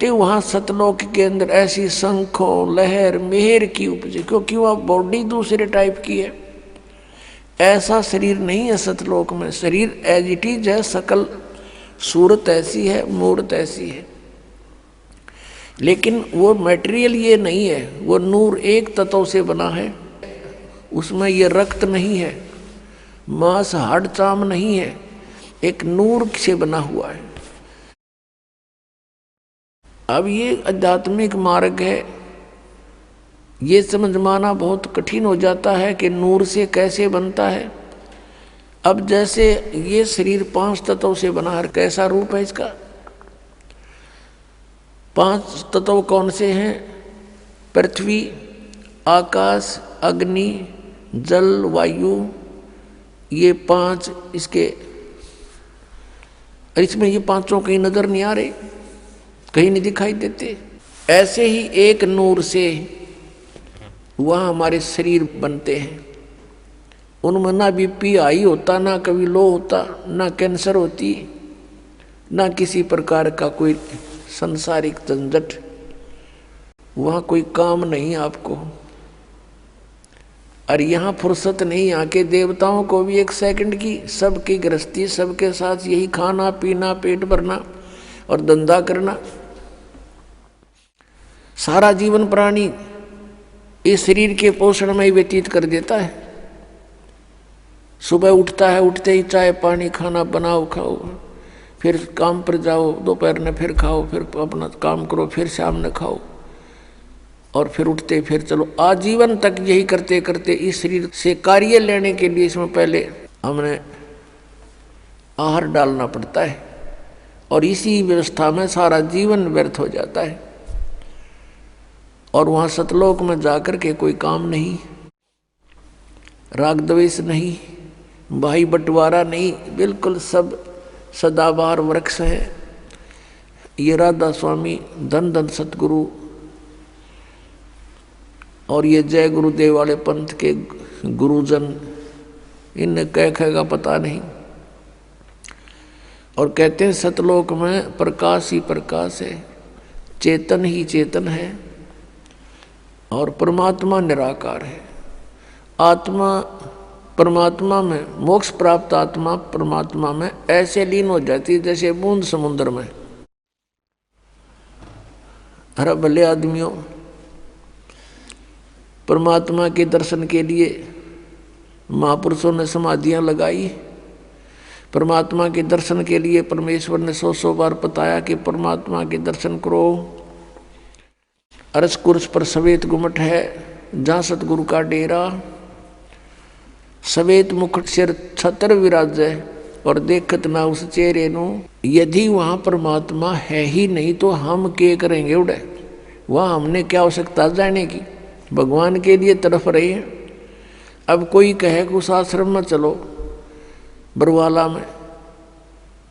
कहते वहां सतलोक के अंदर ऐसी शंखों लहर मेहर की उपजे, क्योंकि वह बॉडी दूसरे टाइप की है। ऐसा शरीर नहीं है सतलोक में, शरीर एज इट इज है, सकल सूरत ऐसी है, मूर्त ऐसी है, लेकिन वो मटेरियल ये नहीं है। वो नूर एक तत्व से बना है, उसमें ये रक्त नहीं है, मांस हाड़ चाम नहीं है, एक नूर से बना हुआ है। अब ये आध्यात्मिक मार्ग है, ये समझ माना बहुत कठिन हो जाता है कि नूर से कैसे बनता है। अब जैसे ये शरीर 5 तत्वों से बना है, कैसा रूप है इसका? 5 तत्व कौन से हैं? पृथ्वी, आकाश, अग्नि, जल, वायु, ये 5 इसके। इसमें ये 5 कहीं नजर नहीं आ रहे, कहीं नहीं दिखाई देते। ऐसे ही एक नूर से वहाँ हमारे शरीर बनते हैं। उनमें ना बीपी हाई होता, ना कभी लो होता, ना कैंसर होती, ना किसी प्रकार का कोई संसारिक झंझट। वहाँ कोई काम नहीं आपको। और यहाँ फुर्सत नहीं, यहाँ के देवताओं को भी 1 सेकंड की, सबकी गृहस्थी, सबके साथ यही खाना पीना, पेट भरना और धंधा करना। सारा जीवन प्राणी इस शरीर के पोषण में ही व्यतीत कर देता है। सुबह उठता है, उठते ही चाय पानी खाना बनाओ खाओ, फिर काम पर जाओ, दोपहर में फिर खाओ, फिर अपना काम करो, फिर शाम में खाओ, और फिर उठते फिर चलो। आजीवन तक यही करते करते इस शरीर से कार्य लेने के लिए इसमें पहले हमने आहार डालना पड़ता है, और इसी व्यवस्था में सारा जीवन व्यर्थ हो जाता है। और वहाँ सतलोक में जाकर के कोई काम नहीं, राग द्वेष नहीं, भाई बंटवारा नहीं, बिल्कुल सब सदाबहार वृक्ष हैं। ये राधा स्वामी, धन धन सतगुरु और ये जय गुरुदेव वाले पंथ के गुरुजन, इन्हें कह कहेगा पता नहीं। और कहते हैं सतलोक में प्रकाश ही प्रकाश है, चेतन ही चेतन है, और परमात्मा निराकार है। आत्मा परमात्मा में, मोक्ष प्राप्त आत्मा परमात्मा में ऐसे लीन हो जाती है जैसे बूंद समुद्र में। अरे भले आदमियों, परमात्मा के दर्शन के लिए महापुरुषों ने समाधियां लगाई। परमात्मा के दर्शन के लिए परमेश्वर ने 100 बार बताया कि परमात्मा के दर्शन करो। अरस कुर्स पर सवेत गुमट है, जहाँ सतगुरु का डेरा। सवेत मुकुट सिर छतर विराजै, और देखत ना उस चेहरे नु। यदि वहाँ परमात्मा है ही नहीं तो हम क्या करेंगे उड़े? वहाँ हमने क्या आवश्यकता जाने की? भगवान के लिए तरफ रहे हैं। अब कोई कहे कि उस आश्रम में चलो बरवाला में,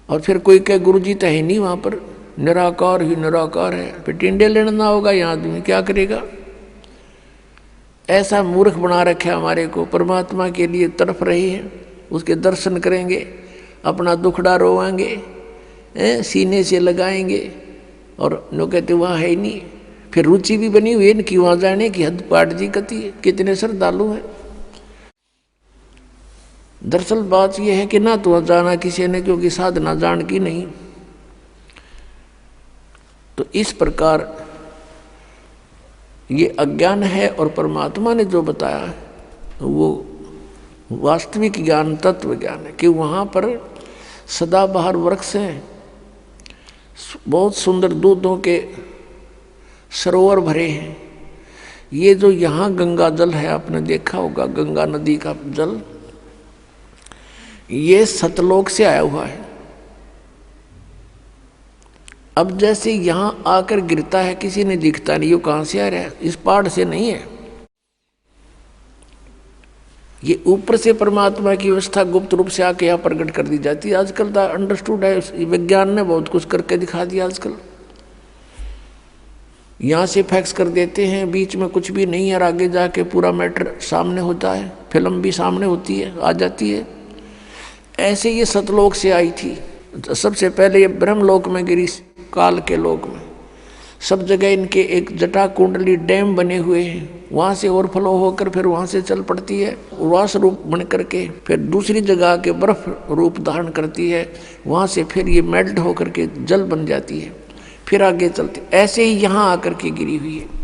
और फिर कोई कहे गुरु जी तो है नहीं वहाँ पर, निराकार ही निराकार है, फिर टिंडे लेना होगा, यहाँ आदमी क्या करेगा? ऐसा मूर्ख बना रखा हमारे को। परमात्मा के लिए तरफ रहे हैं, उसके दर्शन करेंगे, अपना दुखड़ा रोवाएंगे, सीने से लगाएंगे, और नो कहते वहाँ है ही नहीं। फिर रुचि भी बनी हुई है इनकी वहाँ जाने की, हद पाट जी कती है, कितने श्रद्धालु हैं। दरअसल बात यह है कि ना तो वहाँ जाना किसी ने, क्योंकि साधना जान की नहीं। तो इस प्रकार ये अज्ञान है, और परमात्मा ने जो बताया वो वास्तविक ज्ञान, तत्व ज्ञान है कि वहाँ पर सदाबहार वृक्ष हैं, बहुत सुंदर दूधों के सरोवर भरे हैं। ये जो यहाँ गंगा जल है, आपने देखा होगा गंगा नदी का जल, ये सतलोक से आया हुआ है। अब जैसे यहाँ आकर गिरता है, किसी ने दिखता नहीं, ये कहाँ से आ रहा है? इस पहाड़ से नहीं है। ये ऊपर से परमात्मा की व्यवस्था गुप्त रूप से आके यहाँ प्रकट कर दी जाती है। आजकल तो अंडरस्टूड है, विज्ञान ने बहुत कुछ करके दिखा दिया। आजकल यहाँ से फैक्स कर देते हैं, बीच में कुछ भी नहीं है, और आगे जाके पूरा मैटर सामने होता है, फिल्म भी सामने होती है, आ जाती है। ऐसे ये सतलोक से आई थी। सबसे पहले ये ब्रह्मलोक में गिरी, काल के लोक में, सब जगह इनके एक जटा कुंडली डैम बने हुए हैं, वहाँ से ओवरफ्लो होकर फिर वहाँ से चल पड़ती है उर्वास रूप बन करके, फिर दूसरी जगह के बर्फ रूप धारण करती है, वहाँ से फिर ये मेल्ट होकर के जल बन जाती है, फिर आगे चलती, ऐसे ही यहाँ आकर के गिरी हुई है।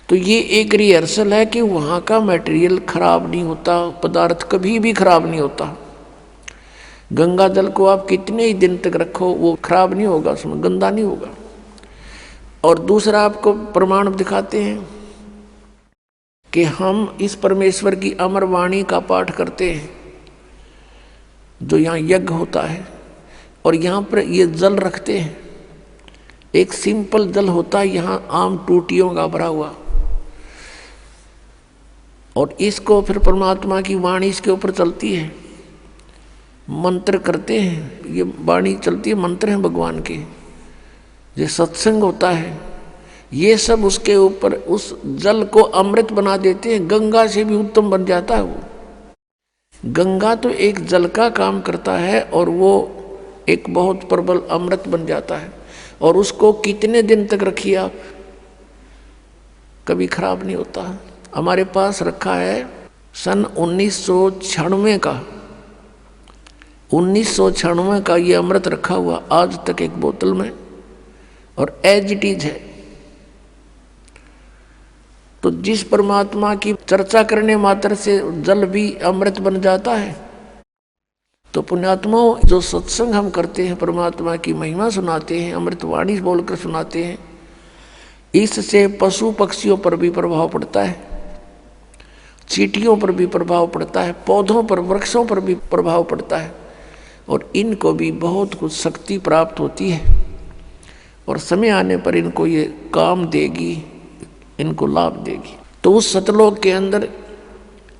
तो ये एक रिहर्सल है कि वहाँ का मटेरियल खराब नहीं होता, पदार्थ कभी भी खराब नहीं होता। गंगा जल को आप कितने ही दिन तक रखो वो खराब नहीं होगा, उसमें गंदा नहीं होगा। और दूसरा आपको प्रमाण दिखाते हैं कि हम इस परमेश्वर की अमर वाणी का पाठ करते हैं, जो यहाँ यज्ञ होता है, और यहाँ पर ये जल रखते हैं, एक सिंपल जल होता है यहाँ आम टूटियों का भरा हुआ, और इसको फिर परमात्मा की वाणी इसके ऊपर चलती है, मंत्र करते हैं, ये वाणी चलती है, मंत्र हैं भगवान के, ये सत्संग होता है, ये सब उसके ऊपर उस जल को अमृत बना देते हैं, गंगा से भी उत्तम बन जाता है वो। गंगा तो एक जल का काम करता है और वो एक बहुत प्रबल अमृत बन जाता है, और उसको कितने दिन तक रखिए आप, कभी खराब नहीं होता। हमारे पास रखा है सन 1996 का, 1996 का ये अमृत रखा हुआ आज तक एक बोतल में, और एज इट इज है। तो जिस परमात्मा की चर्चा करने मात्र से जल भी अमृत बन जाता है, तो पुण्यात्माओं जो सत्संग हम करते हैं, परमात्मा की महिमा सुनाते हैं, अमृतवाणी बोलकर सुनाते हैं, इससे पशु पक्षियों पर भी प्रभाव पड़ता है, चींटियों पर भी प्रभाव पड़ता है, पौधों पर वृक्षों पर भी प्रभाव पड़ता है, और इनको भी बहुत कुछ शक्ति प्राप्त होती है, और समय आने पर इनको ये काम देगी, इनको लाभ देगी। तो उस सतलोक के अंदर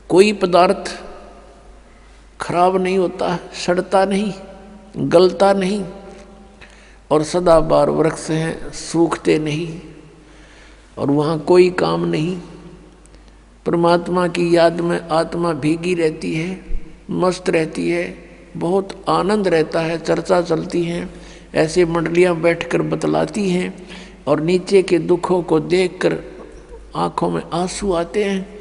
कोई पदार्थ खराब नहीं होता, सड़ता नहीं, गलता नहीं, और सदाबहार वृक्ष हैं, सूखते नहीं, और वहाँ कोई काम नहीं। परमात्मा की याद में आत्मा भीगी रहती है, मस्त रहती है, बहुत आनंद रहता है, चर्चा चलती है, ऐसे मंडलियाँ बैठकर बतलाती हैं, और नीचे के दुखों को देखकर आँखों में आंसू आते हैं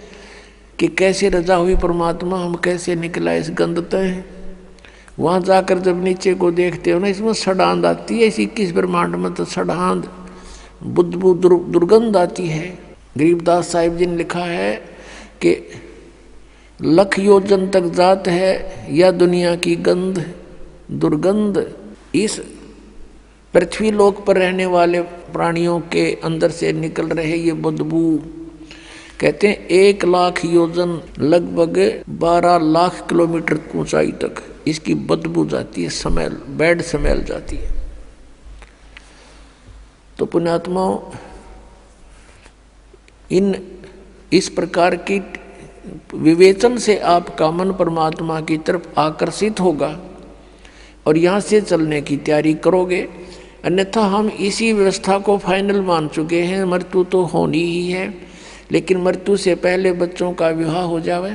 कि कैसे रजा हुई परमात्मा, हम कैसे निकला इस गंदते हैं। वहाँ जाकर जब नीचे को देखते हो ना, इसमें सड़ांध आती है, इस 21 ब्रह्मांड में तो सड़ांध बुद्धबू दुर्गंध आती है। गरीबदास साहिब जी ने लिखा है कि लख योजन तक जात है या दुनिया की गंध दुर्गंध। इस पृथ्वी लोक पर रहने वाले प्राणियों के अंदर से निकल रहे ये बदबू, कहते हैं 1 लाख योजन लगभग 12 लाख किलोमीटर ऊंचाई तक इसकी बदबू जाती है, स्मेल, बैड स्मेल जाती है। तो पुण्यात्माओं, इस प्रकार की विवेचन से आपका मन परमात्मा की तरफ आकर्षित होगा और यहाँ से चलने की तैयारी करोगे। अन्यथा हम इसी व्यवस्था को फाइनल मान चुके हैं, मृत्यु तो होनी ही है, लेकिन मृत्यु से पहले बच्चों का विवाह हो जावे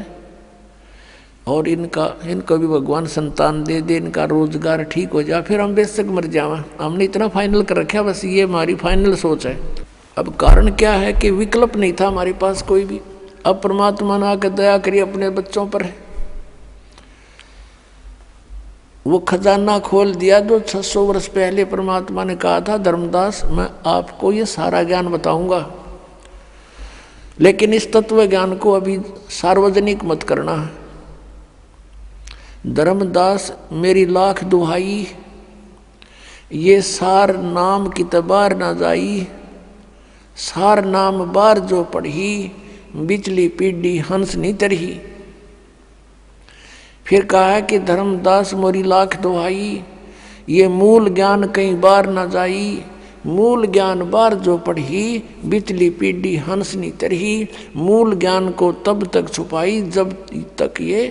और इनको भी भगवान संतान दे दे, इनका रोजगार ठीक हो जाए, फिर हम बेशक मर जावा। हमने इतना फाइनल कर रखा, बस ये हमारी फाइनल सोच है। अब कारण क्या है कि विकल्प नहीं था हमारे पास कोई भी। अब परमात्मा ने आकर दया करी अपने बच्चों पर, वो खजाना खोल दिया जो 600 वर्ष पहले परमात्मा ने कहा था, धर्मदास मैं आपको ये सारा ज्ञान बताऊंगा, लेकिन इस तत्व ज्ञान को अभी सार्वजनिक मत करना। धर्मदास मेरी लाख दुहाई, ये सार नाम की तबार ना जाई, सार नाम बार जो पढ़ी, बिचली पीढ़ी हंस नहीं तरही। फिर कहा है कि धर्मदास मोरी लाख दुहाई, ये मूल ज्ञान कई बार न जाई, मूल ज्ञान बार जो पढ़ी, बिचली पीढ़ी हंस नहीं तरही। मूल ज्ञान को तब तक छुपाई जब तक ये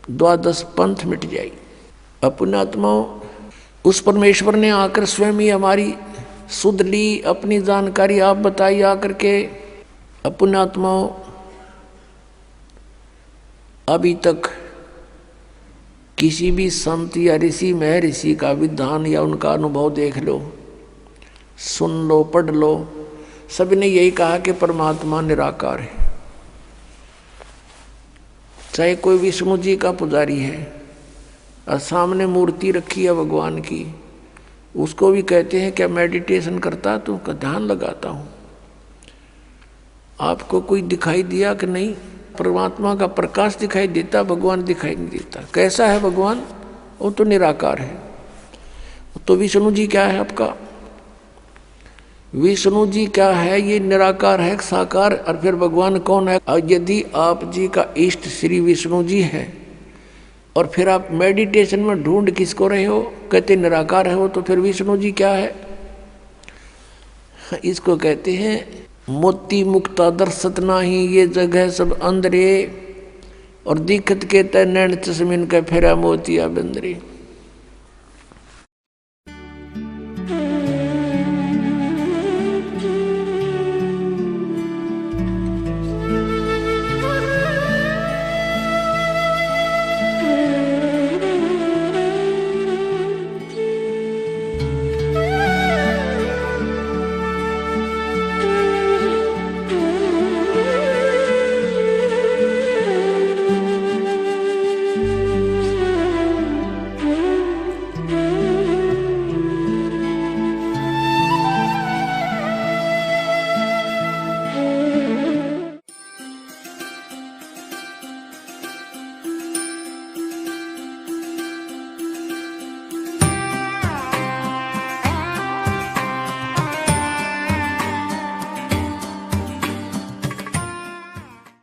द्वादश पंथ मिट जाई। अपने आत्माओं, उस परमेश्वर ने आकर स्वयं ही हमारी सुध ली, अपनी जानकारी आप बताई आकर के। अपने आत्माओं, अभी तक किसी भी संत या ऋषि महर्षि का विधान या उनका अनुभव देख लो, सुन लो, पढ़ लो, सभी ने यही कहा कि परमात्मा निराकार है। चाहे कोई विष्णु जी का पुजारी है और सामने मूर्ति रखी है भगवान की, उसको भी कहते हैं क्या मेडिटेशन करता, तो का ध्यान लगाता हूँ। आपको कोई दिखाई दिया कि नहीं? परमात्मा का प्रकाश दिखाई देता, भगवान दिखाई नहीं देता। कैसा है भगवान? वो तो निराकार है। तो विष्णु जी क्या है आपका? विष्णु जी क्या है? ये निराकार है, साकार। और फिर भगवान कौन है? और यदि आप जी का इष्ट श्री विष्णु जी है और फिर आप मेडिटेशन में ढूंढ किसको रहे हो, कहते निराकार है वो, तो फिर विष्णु जी क्या है? इसको कहते हैं मोती मुक्ता दर्शत नाही, ये जगह सब अंदरे, और दिखत के तय नैन चश्मिन का फेरा मोतिया बंदरे।